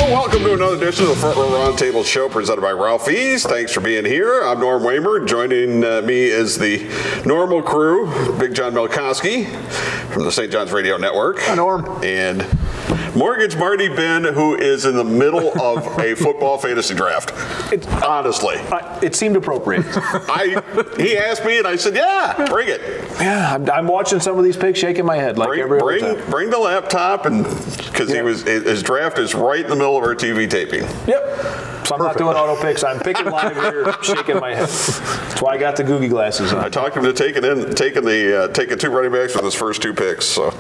Welcome to another edition of the Front Row Roundtable show presented by Ralphie's. Thanks for being here. I'm Norm Waymer. Joining me is the normal crew, Big John Melkowski from the St. John's Radio Network. Hi, Norm. And Mortgage Marty Ben, who is in the middle of a football fantasy draft. Honestly. It seemed appropriate. He asked me, and I said, yeah, bring it. Yeah, I'm watching some of these picks, shaking my head like every other time. Bring the laptop, and because his draft is right in the middle of our TV taping. Yep. So I'm not doing auto picks. I'm picking live here, shaking my head. That's why I got the Googie glasses on. I talked him to taking two running backs with his first two picks. So.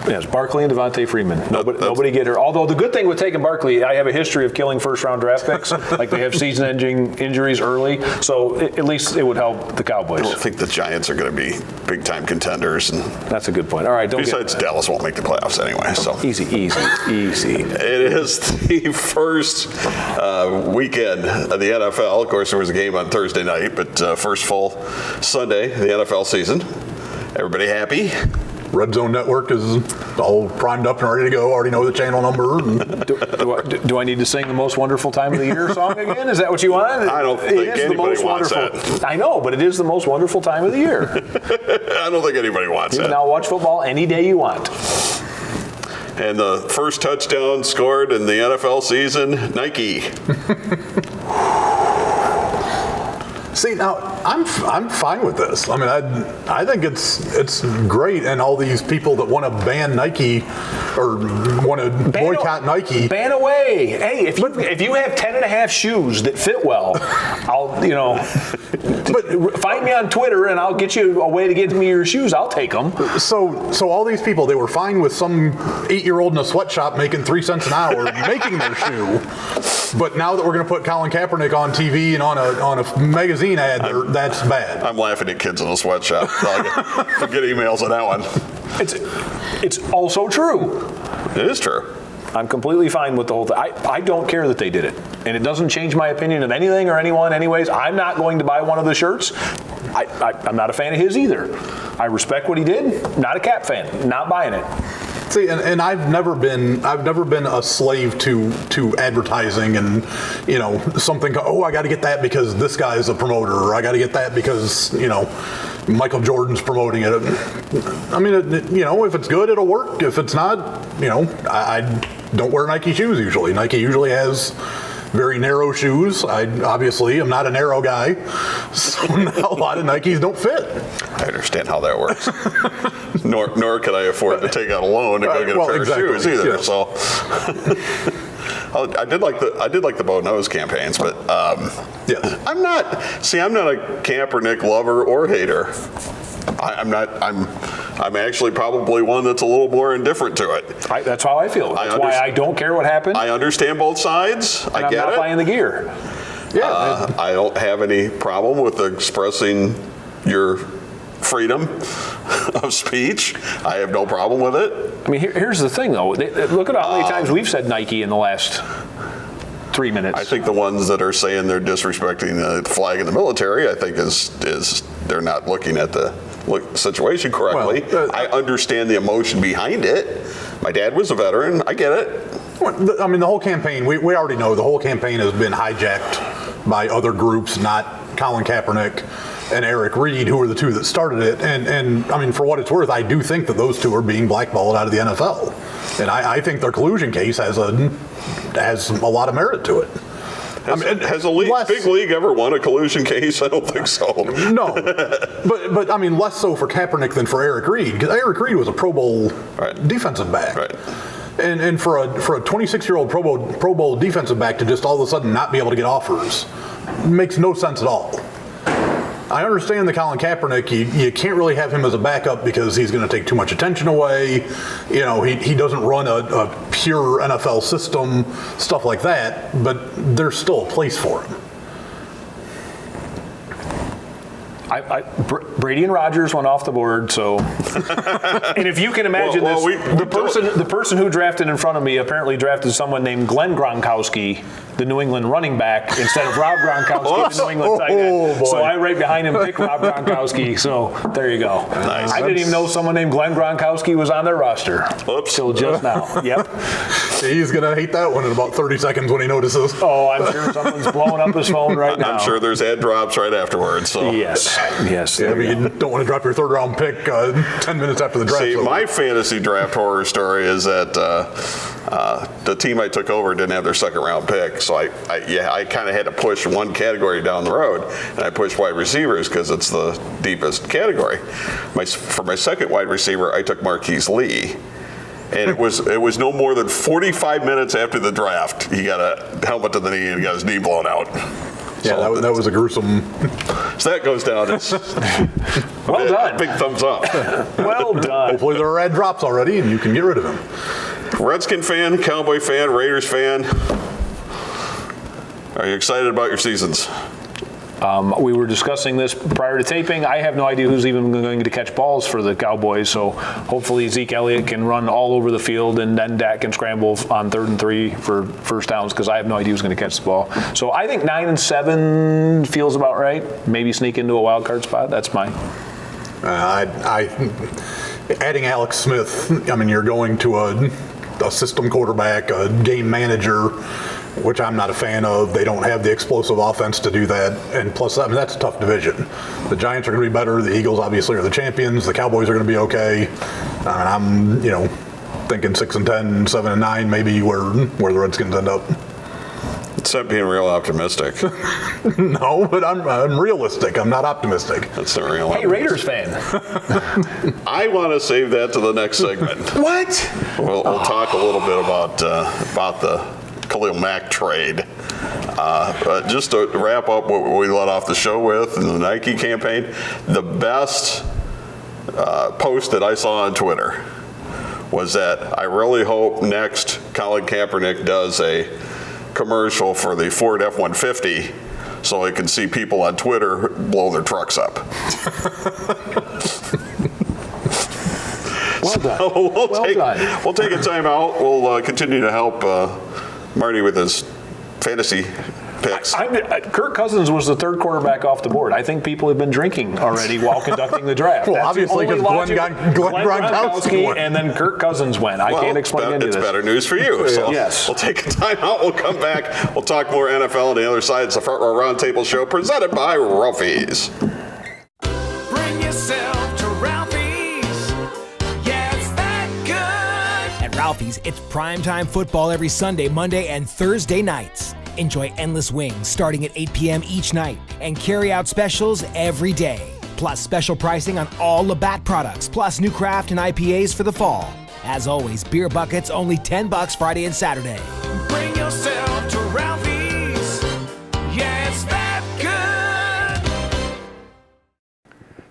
Yes, Barkley and Devontae Freeman. Nobody get her. Although the good thing with taking Barkley, I have a history of killing first-round draft picks. Like they have season-ending injuries early, so at least it would help the Cowboys. I don't think the Giants are going to be big-time contenders. And that's a good point. All right, besides, Dallas won't make the playoffs anyway. So easy. It is the first weekend of the NFL. Of course, there was a game on Thursday night, but first full Sunday of the NFL season. Everybody happy? Red Zone Network is all primed up and ready to go. Already know the channel number. Do I need to sing the most wonderful time of the year song again? Is that what you want? I don't think anybody wants that. I know, but it is the most wonderful time of the year. I don't think anybody wants that. You can now watch football any day you want. And the first touchdown scored in the NFL season, Nike. See, now I'm fine with this. I mean, I think it's great, and all these people that want to ban Nike or want to boycott Nike. Ban away. Hey, if you have 10.5 shoes that fit well, but find me on Twitter and I'll get you a way to get me your shoes. I'll take them. So all these people, they were fine with some 8-year-old in a sweatshop making 3 cents an hour making their shoe. But now that we're going to put Colin Kaepernick on TV and on a magazine ad, that's bad. I'm laughing at kids in a sweatshop. I'll get emails on that one. It's also true. It is true. I'm completely fine with the whole thing. I don't care that they did it. And it doesn't change my opinion of anything or anyone anyways. I'm not going to buy one of the shirts. I'm not a fan of his either. I respect what he did. Not a Cap fan. Not buying it. See, and I've never been a slave to advertising and something. Oh, I got to get that because this guy's a promoter, or I got to get that because Michael Jordan's promoting it. I mean, if it's good, it'll work. If it's not, I don't wear Nike shoes usually. Nike usually has very narrow shoes. I obviously am not a narrow guy, so a lot of Nikes don't fit. I understand how that works. nor can I afford to take out a loan to go get a pair of shoes either. Yeah. So I did like the bow nose campaigns, but I'm not a Kaepernick lover or hater. I'm actually probably one that's a little more indifferent to it. That's how I feel. That's why I don't care what happened. I understand both sides. I get it. I'm not buying the gear. Yeah. I don't have any problem with expressing your freedom of speech. I have no problem with it. I mean, here's the thing, though. Look at how many times we've said Nike in the last 3 minutes. I think the ones that are saying they're disrespecting the flag in the military, I think is they're not looking at the situation correctly. Well, I understand the emotion behind it. My dad was a veteran. I get it. I mean, the whole campaign, we already know the whole campaign has been hijacked by other groups, not Colin Kaepernick and Eric Reed, who were the two that started it. And I mean, for what it's worth, I do think that those two are being blackballed out of the NFL. And I think their collusion case has a lot of merit to it. Has a big league ever won a collusion case? I don't think so. No, but I mean, less so for Kaepernick than for Eric Reed, because Eric Reed was a Pro Bowl defensive back. Right. And for a 26-year-old Pro Bowl defensive back to just all of a sudden not be able to get offers makes no sense at all. I understand the Colin Kaepernick, you can't really have him as a backup because he's going to take too much attention away. He doesn't run a pure NFL system, stuff like that, but there's still a place for him. Brady and Rodgers went off the board, so. And if you can imagine the person who drafted in front of me apparently drafted someone named Glenn Gronkowski, the New England running back, instead of Rob Gronkowski, the New England tight end. So I right behind him picked Rob Gronkowski. So there you go. Nice. I didn't even know someone named Glenn Gronkowski was on their roster. Oops. Till just now. Yep. He's going to hate that one in about 30 seconds when he notices. Oh, I'm sure someone's blowing up his phone right now. I'm sure there's ad drops right afterwards. So. Yes. Yeah, but you don't want to drop your third round pick 10 minutes after the draft. See, my fantasy draft horror story is that the team I took over didn't have their second round pick, so I kind of had to push one category down the road, and I pushed wide receivers because it's the deepest category. For my second wide receiver, I took Marquise Lee. And it was no more than 45 minutes after the draft. He got a helmet to the knee and he got his knee blown out. Yeah, so that was a gruesome. So that goes down as well done. Big thumbs up. Well done. Hopefully there are ad drops already and you can get rid of him. Redskin fan, Cowboy fan, Raiders fan. Are you excited about your seasons? We were discussing this prior to taping. I have no idea who's even going to catch balls for the Cowboys, so hopefully Zeke Elliott can run all over the field and then Dak can scramble on 3rd and 3 for first downs because I have no idea who's going to catch the ball. So I think 9-7 feels about right. Maybe sneak into a wild card spot. That's mine. Adding Alex Smith, I mean, you're going to a system quarterback, a game manager, which I'm not a fan of. They don't have the explosive offense to do that. And plus, I mean, that's a tough division. The Giants are going to be better. The Eagles obviously are the champions. The Cowboys are going to be okay. I'm, thinking 6-10, 7-9, maybe where the Redskins end up. Except being real optimistic. No, but I'm realistic. I'm not optimistic. That's not real. Hey, Raiders fan. I want to save that to the next segment. What? We'll talk a little bit about the Khalil Mack trade. But just to wrap up what we let off the show with in the Nike campaign, the best post that I saw on Twitter was that I really hope next Colin Kaepernick does a commercial for the Ford F-150 so I can see people on Twitter blow their trucks up. Well done. So we'll take a time out. We'll continue to help Marty with his fantasy picks. Kirk Cousins was the third quarterback off the board. I think people have been drinking already while conducting the draft. Well, obviously, because Glenn Gronkowski went. And then Kirk Cousins went. I can't explain any of this. It's better news for you. So yes. We'll take a time out. We'll come back. We'll talk more NFL on the other side. It's the Front Row Roundtable show presented by Ralphie's. Bring yourself to Ralphie's. Yeah, it's that good. At Ralphie's, it's primetime football every Sunday, Monday, and Thursday nights. Enjoy endless wings starting at 8 p.m. each night and carry-out specials every day. Plus special pricing on all Labatt products, plus new craft and IPAs for the fall. As always, beer buckets only $10 Friday and Saturday. Bring yourself to Ralphie's. Yeah, it's that good.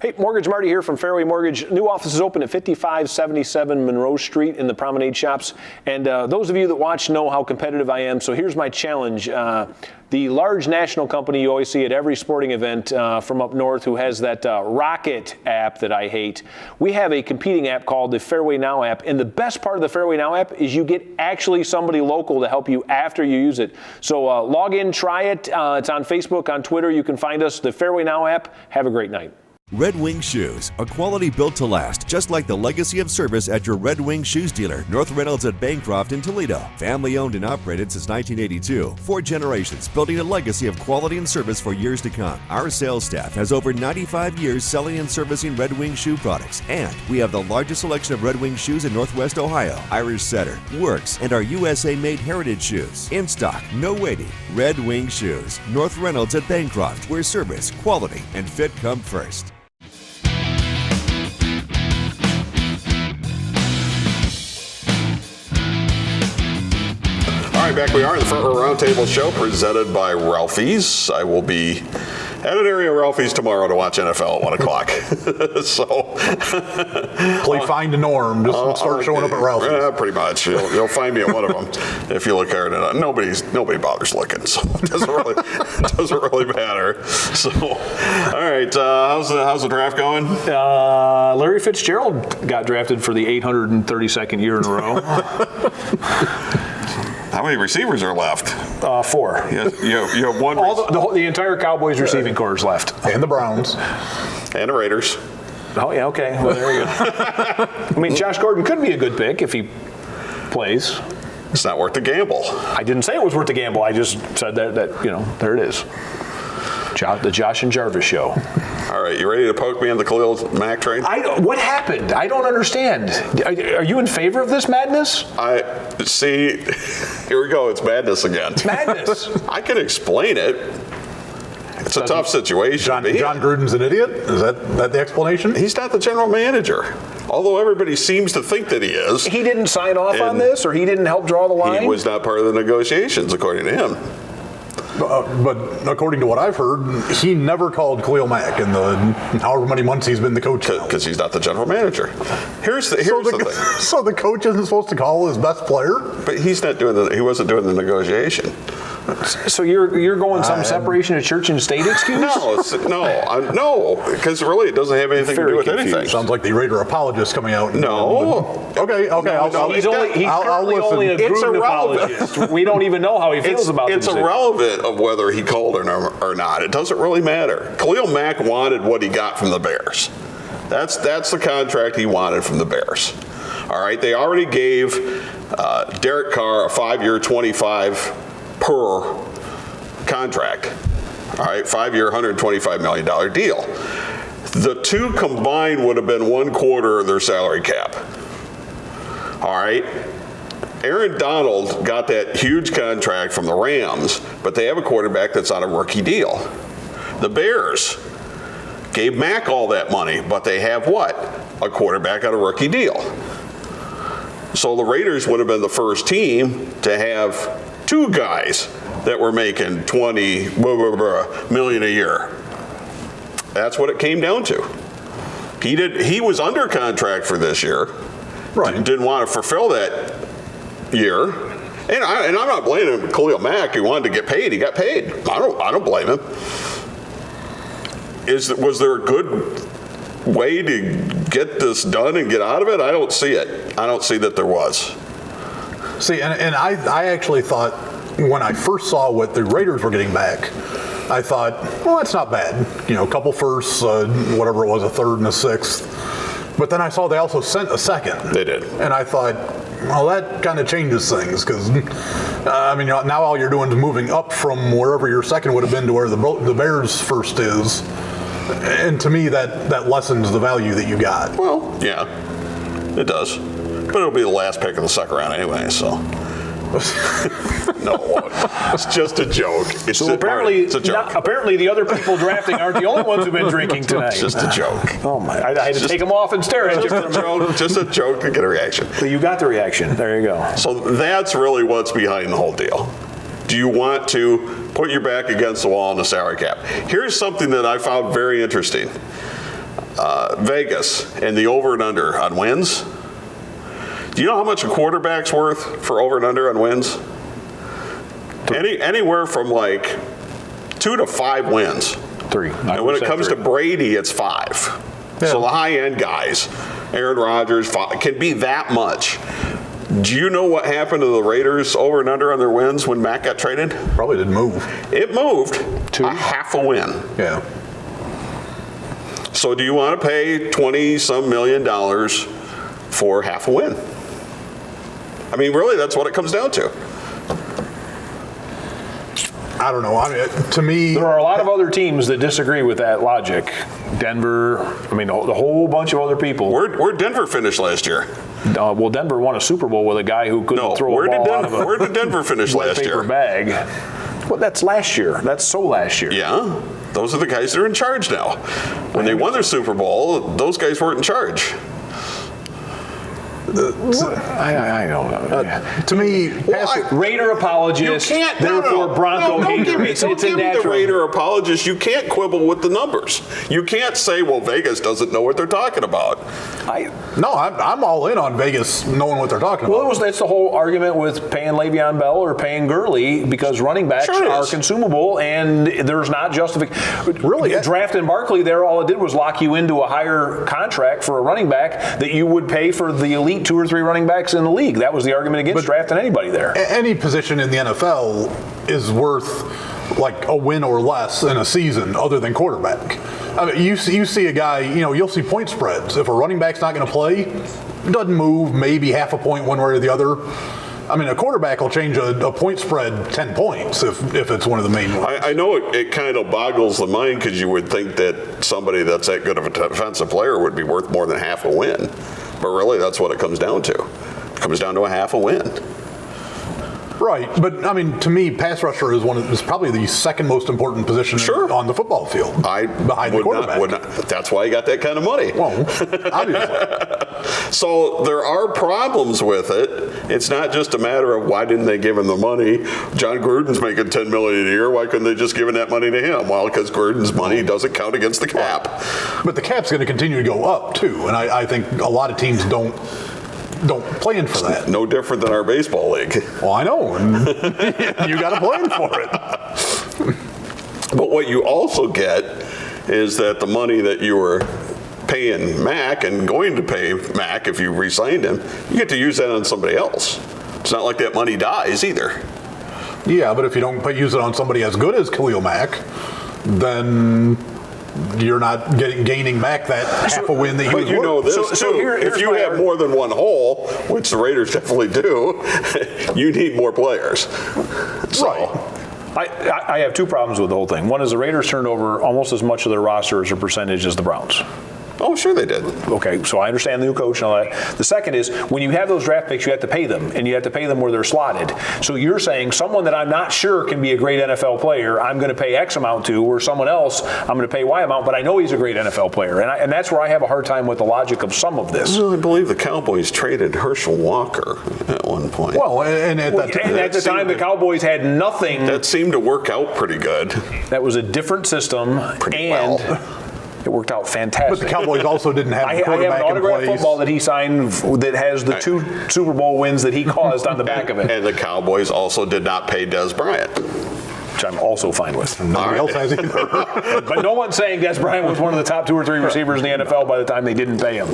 Hey, Mortgage Marty here from Fairway Mortgage. New office is open at 5577 Monroe Street in the Promenade Shops. And those of you that watch know how competitive I am. So here's my challenge. The large national company you always see at every sporting event from up north who has that Rocket app that I hate. We have a competing app called the Fairway Now app. And the best part of the Fairway Now app is you get actually somebody local to help you after you use it. So log in, try it. It's on Facebook, on Twitter. You can find us, the Fairway Now app. Have a great night. Red Wing Shoes, a quality built to last, just like the legacy of service at your Red Wing Shoes dealer, North Reynolds at Bancroft in Toledo. Family owned and operated since 1982. 4 generations building a legacy of quality and service for years to come. Our sales staff has over 95 years selling and servicing Red Wing shoe products, and we have the largest selection of Red Wing shoes in Northwest Ohio. Irish Setter, Works, and our USA-made heritage shoes. In stock, no waiting. Red Wing Shoes, North Reynolds at Bancroft, where service, quality, and fit come first. All right, back we are in the Front Row Roundtable show presented by Ralphie's. I will be at an area of Ralphie's tomorrow to watch NFL at 1 o'clock. So Play find a norm. Just start showing up at Ralphie's. Yeah, pretty much. You'll find me at one of them if you look hard enough. Nobody bothers looking, so it doesn't really matter. So, all right, how's the draft going? Larry Fitzgerald got drafted for the 832nd year in a row. How many receivers are left? 4. You have one. The entire Cowboys receiving corps is left. And the Browns. And the Raiders. Oh, yeah, okay. Well, there you go. I mean, Josh Gordon could be a good pick if he plays. It's not worth the gamble. I didn't say it was worth the gamble. I just said that there it is. The Josh and Jarvis show. All right, you ready to poke me on the Khalil Mack train? What happened? I don't understand. Are you in favor of this madness? See, here we go. It's madness again. It's madness. I can explain it. It's a tough situation. John Gruden's an idiot? Is that the explanation? He's not the general manager, although everybody seems to think that he is. He didn't sign off on this, or he didn't help draw the line? He was not part of the negotiations, according to him. But according to what I've heard, he never called Khalil Mack in the however many months he's been the coach. Because he's not the general manager. Here's the thing. So the coach isn't supposed to call his best player? But he wasn't doing the negotiation. So you're going some separation of church and state excuse? No, because really it doesn't have anything to do with anything. Sounds like the Raider apologist coming out. Okay. I'll he's currently listen. only a Gruden apologist. We don't even know how he feels about this. It's irrelevant of whether he called or not. It doesn't really matter. Khalil Mack wanted what he got from the Bears. That's the contract he wanted from the Bears. All right, they already gave Derek Carr a 5-year, 25 per contract. All right, 5-year, $125 million deal. The two combined would have been 1/4 of their salary cap. All right. Aaron Donald got that huge contract from the Rams, but they have a quarterback that's on a rookie deal. The Bears gave Mack all that money, but they have what? A quarterback on a rookie deal. So the Raiders would have been the first team to have two guys that were making $20 million a year. That's what it came down to. He was under contract for this year. Right. Didn't want to fulfill that year. And I'm not blaming Khalil Mack. He wanted to get paid. He got paid. I don't blame him. Was there a good way to get this done and get out of it? I don't see it. I don't see that there was. See, and I actually thought when I first saw what the Raiders were getting back, I thought, well, that's not bad. A couple firsts, whatever it was, a third and a sixth. But then I saw they also sent a second. They did. And I thought, well, that kind of changes things because, now all you're doing is moving up from wherever your second would have been to where the Bears' first is. And to me, that lessens the value that you got. Well, yeah, it does. But it'll be the last pick of the second round anyway, so. No, it's just a joke. It's apparently the other people drafting aren't the only ones who've been drinking tonight. It's just a joke. Oh my! I had to take them off and stare at you. Just a joke to get a reaction. But you got the reaction. There you go. So that's really what's behind the whole deal. Do you want to put your back against the wall on the salary cap? Here's something that I found very interesting. Vegas and the over and under on wins. Do you know how much a quarterback's worth for over and under on wins? Anywhere from like 2 to 5 wins. 3. And when it comes to Brady, it's 5. Yeah. So the high-end guys, Aaron Rodgers, can be that much. Do you know what happened to the Raiders over and under on their wins when Mack got traded? Probably didn't move. It moved to a half a win. Yeah. So do you want to pay $20-some million for half a win? I mean, really, that's what it comes down to. I don't know. To me, there are a lot of other teams that disagree with that logic. Denver, the whole bunch of other people. Where'd Denver finish last year? Well, Denver won a Super Bowl with a guy who couldn't throw a ball out of a where did Denver finish last year? Paper bag. Well, that's last year. That's so last year. Yeah. Those are the guys that are in charge now. When they won their Super Bowl, those guys weren't in charge. I don't know. To me, Raider apologist, therefore Bronco hater. It's a natural. The Raider apologist. You can't quibble with the numbers. You can't say, well, Vegas doesn't know what they're talking about. I'm all in on Vegas knowing what they're talking about. Well, that's the whole argument with paying Le'Veon Bell or paying Gurley because running backs are consumable and there's not justification. Really? Drafting Barkley there, all it did was lock you into a higher contract for a running back that you would pay for the elite 2 or 3 running backs in the league. That was the argument against drafting anybody there. Any position in the NFL is worth like a win or less in a season other than quarterback. You see a guy, you'll see point spreads. If a running back's not going to play, it doesn't move, maybe half a point one way or the other. I mean, a quarterback will change a point spread 10 points if it's one of the main ones. I know it kind of boggles the mind because you would think that somebody that's that good of a defensive player would be worth more than half a win. But really, that's what it comes down to. It comes down to a half a win. Right, but I mean, to me, pass rusher is probably the second most important position on the football field. Behind the quarterback. That's why he got that kind of money. Well, obviously. So there are problems with it. It's not just a matter of why didn't they give him the money. John Gruden's making $10 million a year. Why couldn't they just given that money to him? Well, because Gruden's money doesn't count against the cap. But the cap's going to continue to go up too, and I think a lot of teams don't plan for that. No different than our baseball league. Well, I know, and you got to plan for it. But what you also get is that the money that you were paying Mac and going to pay Mac if you re-signed him, you get to use that on somebody else. It's not like that money dies either. Yeah, but if you don't use it on somebody as good as Khalil Mack, then you're not gaining back that half a win that you But you know this too. If you have more than one hole, which the Raiders definitely do, you need more players. So. Right. I have two problems with the whole thing. One is the Raiders turned over almost as much of their roster as a percentage as the Browns. Oh, sure they did. Okay, so I understand the new coach and all that. The second is when you have those draft picks, you have to pay them, and you have to pay them where they're slotted. So you're saying someone that I'm not sure can be a great NFL player, I'm going to pay X amount to, or someone else, I'm going to pay Y amount, but I know he's a great NFL player. And that's where I have a hard time with the logic of some of this. Well, I believe the Cowboys traded Herschel Walker at one point. Well, and at the time, the Cowboys had nothing. That seemed to work out pretty good. That was a different system. Pretty well. It worked out fantastic. But the Cowboys also didn't have a quarterback I have an autographed in place. football that he signed that has the 2 Super Bowl wins that he caused on the back of it. And the Cowboys also did not pay Des Bryant. Which I'm also fine with. Nobody else has either. But no one's saying Des Bryant was one of the top 2 or 3 receivers in the NFL by the time they didn't pay him.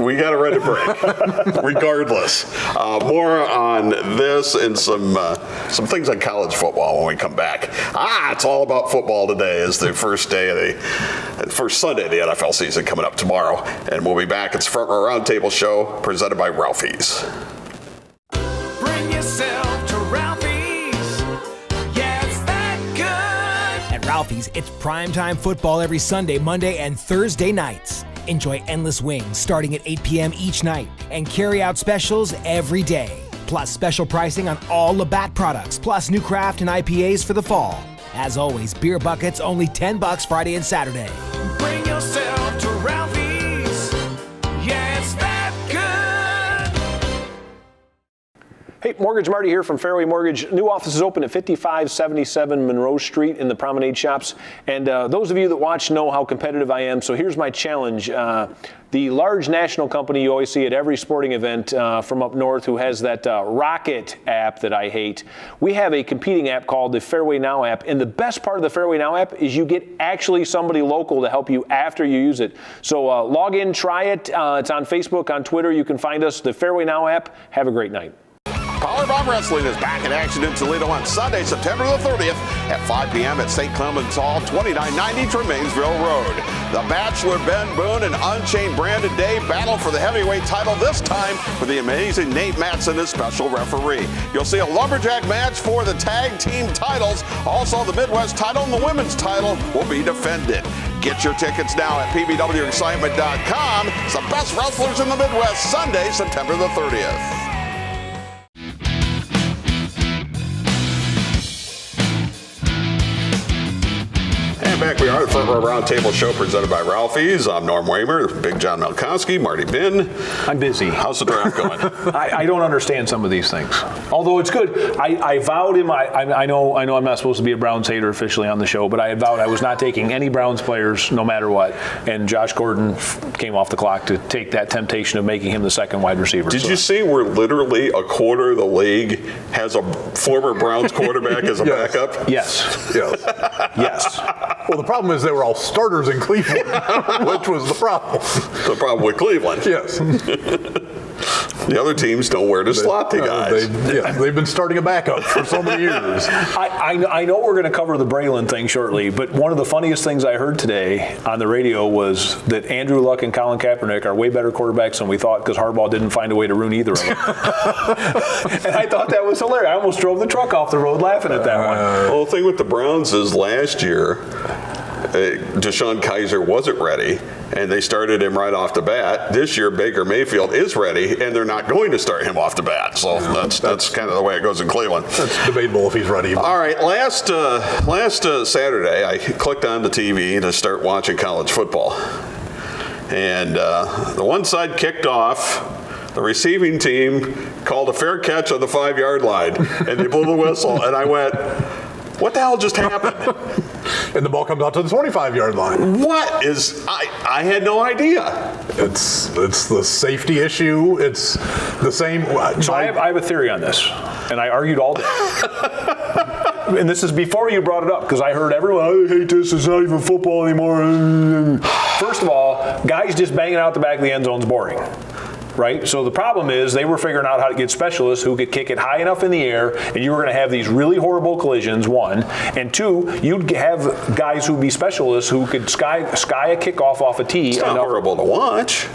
We got to read a break, regardless. More on this and some things on college football when we come back. It's all about football today. Is the first day of the first Sunday of the NFL season coming up tomorrow, and we'll be back. It's Front Row Roundtable show presented by Ralphie's. Bring yourself to Ralphie's. Yeah, it's that good. At Ralphie's, it's primetime football every Sunday, Monday, and Thursday nights. Enjoy endless wings starting at 8 p.m. each night and carry-out specials every day. Plus special pricing on all Labatt products, plus new craft and IPAs for the fall. As always, beer buckets only $10 Friday and Saturday. Bring yourself to Ralphie's. Yeah, it's that good. Hey, Mortgage Marty here from Fairway Mortgage. New office is open at 5577 Monroe Street in the Promenade Shops. And those of you that watch know how competitive I am, so here's my challenge. The large national company you always see at every sporting event from up north who has that Rocket app that I hate, we have a competing app called the Fairway Now app. And the best part of the Fairway Now app is you get actually somebody local to help you after you use it. So log in, try it. It's on Facebook, on Twitter. You can find us, the Fairway Now app. Have a great night. Powerbomb Wrestling is back in action in Toledo on Sunday, September the 30th at 5 p.m. at St. Clement's Hall, 2990 Tremainsville Road. The Bachelor, Ben Boone, and Unchained Brandon Day battle for the heavyweight title, this time with the amazing Nate Matson as special referee. You'll see a lumberjack match for the tag team titles. Also, the Midwest title and the women's title will be defended. Get your tickets now at pbwexcitement.com. It's the best wrestlers in the Midwest, Sunday, September the 30th. Back we are, the Front Row Roundtable show presented by Ralphie's. I'm Norm Waymer, Big John Malkowski, Marty Bin. I'm busy. How's the draft going? I don't understand some of these things. Although it's good. I vowed in my, I know I'm not supposed to be a Browns hater officially on the show, but I had vowed I was not taking any Browns players no matter what. And Josh Gordon came off the clock to take that temptation of making him the second wide receiver. Did you see where literally a quarter of the league has a former Browns quarterback as a backup? Yes. Yes. Yes. Well, the problem is they were all starters in Cleveland, which was the problem. The problem with Cleveland. Yes. The other teams know where to slot the guys. They've been starting a backup for so many years. I know we're going to cover the Braylon thing shortly, but one of the funniest things I heard today on the radio was that Andrew Luck and Colin Kaepernick are way better quarterbacks than we thought because Harbaugh didn't find a way to ruin either of them. And I thought that was hilarious. I almost drove the truck off the road laughing at that one. Well, the thing with the Browns is last year, Deshaun Kaiser wasn't ready, and they started him right off the bat. This year, Baker Mayfield is ready, and they're not going to start him off the bat. So that's kind of the way it goes in Cleveland. That's debatable if he's ready. All right, last Saturday, I clicked on the TV to start watching college football, and the one side kicked off. The receiving team called a fair catch on the 5-yard line, and they blew the whistle, and I went, what the hell just happened? And the ball comes out to the 25-yard line. What is? I had no idea. It's the safety issue. It's the same. So I have a theory on this, and I argued all day. And this is before you brought it up, because I heard everyone, I hate this, it's not even football anymore. First of all, guys just banging out the back of the end zone is boring. Right? So the problem is they were figuring out how to get specialists who could kick it high enough in the air, and you were going to have these really horrible collisions, one. And two, you'd have guys who'd be specialists who could sky a kickoff off a tee. It's not horrible to watch.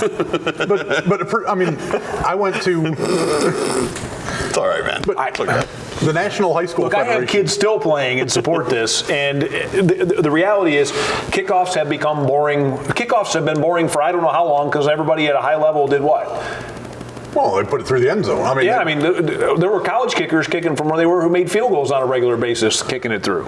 but I mean, I went to. It's all right, man. But the National High School Federation. I have kids still playing and support this, and the reality is kickoffs have become boring. Kickoffs have been boring for I don't know how long because everybody at a high level did what? Well, they put it through the end zone. I mean, there were college kickers kicking from where they were who made field goals on a regular basis, kicking it through.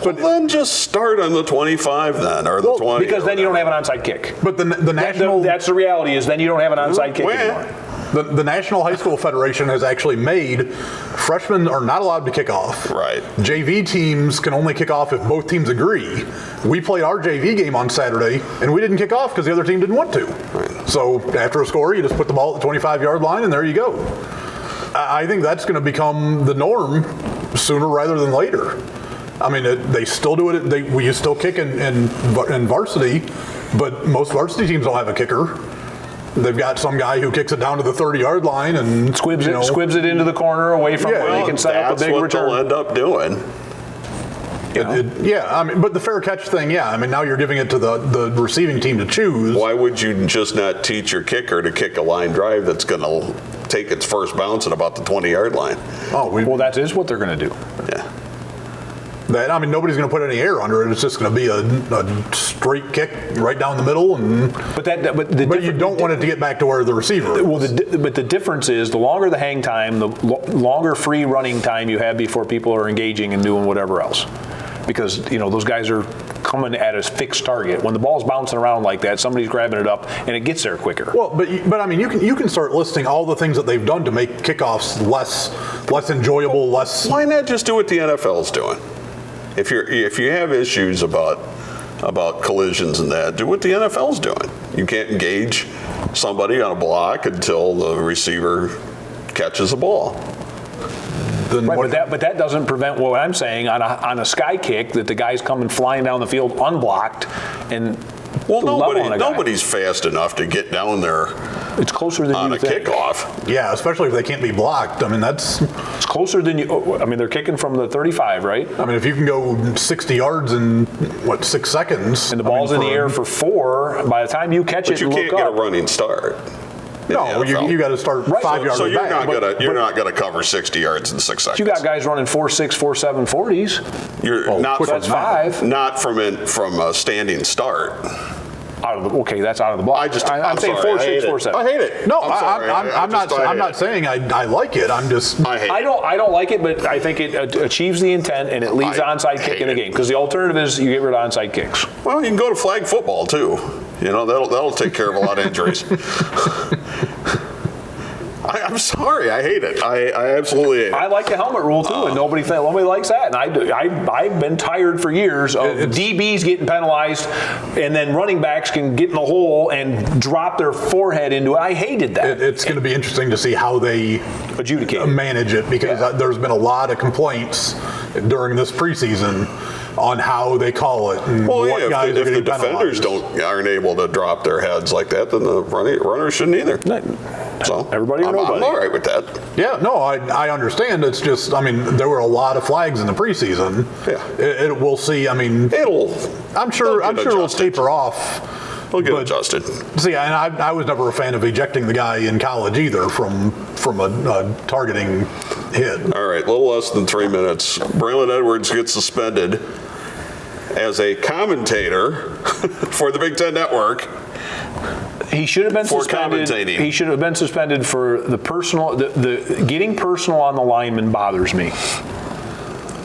But then just start on the 25 then, or the 20. Because then you don't have an onside kick. But the national... That's the reality is then you don't have an onside kick anymore. The National High School Federation has actually made freshmen are not allowed to kick off. Right. JV teams can only kick off if both teams agree. We played our JV game on Saturday, and we didn't kick off because the other team didn't want to. Right. So after a score, you just put the ball at the 25-yard line, and there you go. I think that's going to become the norm sooner rather than later. I mean, they still do it. We still kick in varsity, but most varsity teams don't have a kicker. They've got some guy who kicks it down to the 30-yard line and squibs it into the corner away from where they can set up a big return. That's what they'll end up doing. I mean, but the fair catch thing, I mean, now you're giving it to the receiving team to choose. Why would you just not teach your kicker to kick a line drive that's going to take its first bounce at about the 20-yard line? Well, that is what they're going to do. Yeah. I mean, nobody's going to put any air under it. It's just going to be a straight kick right down the middle, but you don't want it to get back to where the receiver is. Well, but the difference is the longer the hang time, the longer free running time you have before people are engaging and doing whatever else. Because those guys are coming at a fixed target. When the ball's bouncing around like that, somebody's grabbing it up and it gets there quicker. Well, but I mean, you can start listing all the things that they've done to make kickoffs less enjoyable, less. Why not just do what the NFL's doing? If you have issues about collisions and that, do what the NFL's doing. You can't engage somebody on a block until the receiver catches the ball. Right, but that doesn't prevent what I'm saying on a sky kick that the guy's coming flying down the field unblocked and. Well, nobody's fast enough to get down there. It's closer than on you think. Kickoff. Yeah, especially if they can't be blocked. I mean, it's closer than you. I mean, they're kicking from the 35, right? I mean, if you can go 60 yards in 6 seconds, and the ball's in the air for 4, by the time you catch it, you can't get a running start. No, you got to start 5 yards so you're back. You're not gonna cover 60 yards in 6 seconds. You got guys running 4.6, 4.7 40s. You're not that's 5. Not from a standing start. That's out of the block. I'm saying 4.6, 4.7. I hate it. No, I'm not saying I like it. I'm just. I don't like it, but I think it achieves the intent and it leaves the onside kick in the game because the alternative is you get rid of onside kicks. Well, you can go to flag football too. That'll take care of a lot of injuries. I'm sorry, I hate it. I absolutely hate it. I like the helmet rule too, and nobody likes that. And I've been tired for years of DBs getting penalized, and then running backs can get in the hole and drop their forehead into it. I hated that. It's going to be interesting to see how they adjudicate manage it because there's been a lot of complaints during this preseason on how they call it and what guys are if the getting defenders penalized. aren't able to drop their heads like that, then the runners shouldn't either. So Everybody or I'm nobody. all right with that. Yeah, no, I understand. It's just, I mean, there were a lot of flags in the preseason. Yeah. We'll see. I mean, they'll I'm sure get it'll adjusted. taper off. They'll get But- adjusted. See, and I was never a fan of ejecting the guy in college either from a targeting hit. All right, a little less than 3 minutes. Braylon Edwards gets suspended as a commentator for the Big Ten Network. He should have been For suspended. commentating. He should have been suspended for the personal. The getting personal on the lineman bothers me.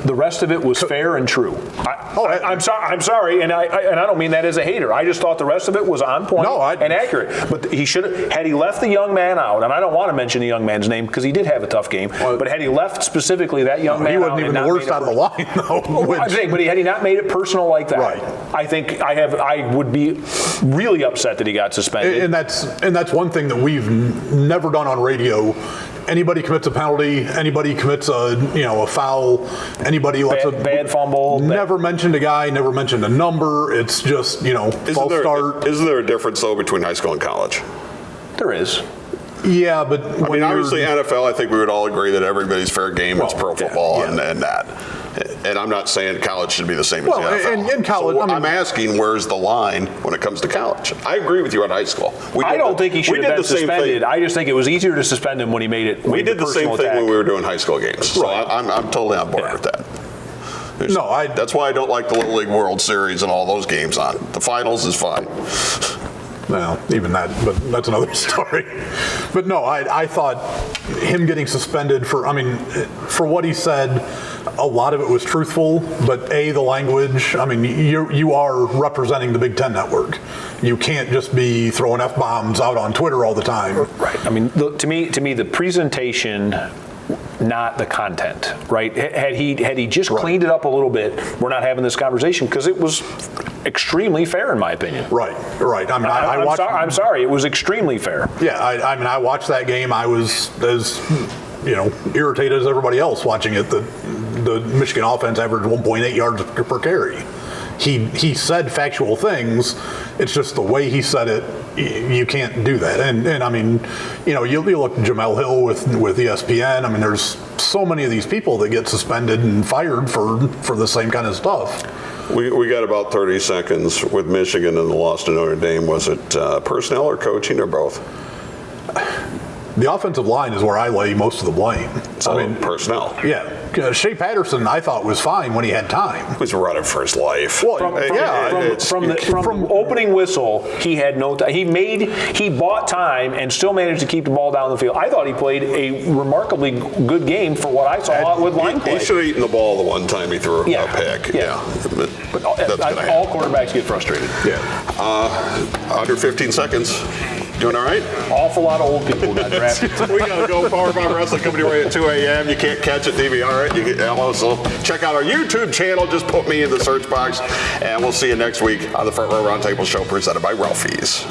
The rest of it was fair and true. I'm sorry, and I don't mean that as a hater. I just thought the rest of it was on point and accurate. But he should have, had he left the young man out, and I don't want to mention the young man's name because he did have a tough game. But had he left specifically that young man He out, wasn't even and the not worst made it out of the line, though. I'm saying, but had he not made it personal like that, Right. I think I would be really upset that he got suspended. And that's one thing that we've never done on radio. Anybody commits a penalty, anybody commits a foul, anybody lets bad fumble. Never mentioned a guy, never mentioned a number. It's just false start. Isn't there a difference though between high school and college? There is. Yeah, but I mean, obviously NFL. I think we would all agree that everybody's fair game is pro football and that. And I'm not saying college should be the same as the NFL. and in college, so I mean, I'm asking, where's the line when it comes to college? I agree with you on high school. I don't think he should have been suspended. I just think it was easier to suspend him when he made it. We did the same thing when we were doing high school games. So I'm totally on board with that. That's why I don't like the Little League World Series and all those games on. The finals is fine. Well, even that, but that's another story. But no, I thought him getting suspended for what he said, a lot of it was truthful, but the language, I mean, you are representing the Big Ten Network. You can't just be throwing F-bombs out on Twitter all the time. Right. I mean, to me, the presentation, not the content, right? Had he just cleaned it up a little bit, we're not having this conversation because it was extremely fair in my opinion. Right. I mean, I'm sorry, it was extremely fair. Yeah, I watched that game. I was as irritated as everybody else watching it. The Michigan offense averaged 1.8 yards per carry. He said factual things. It's just the way he said it. You can't do that. And I mean, you look at Jamel Hill with ESPN. I mean, there's so many of these people that get suspended and fired for the same kind of stuff. We got about 30 seconds with Michigan and the loss to Notre Dame. Was it personnel or coaching or both? The offensive line is where I lay most of the blame. So personnel. Yeah. Shea Patterson, I thought, was fine when he had time. He was running for his life. Well, From the opening whistle, he had no time. He bought time and still managed to keep the ball down the field. I thought he played a remarkably good game for what I saw with line play. He should have eaten the ball the one time he threw a pick. Yeah. But all quarterbacks get frustrated. Yeah. Under 15 seconds. Doing all right? Awful lot of old people got drafted. We got to go. Power Bomb Wrestling coming your way at 2 a.m. You can't catch it, DVR it. You can also check out our YouTube channel. Just put me in the search box. And we'll see you next week on the Front Row Roundtable Show presented by Ralphie's.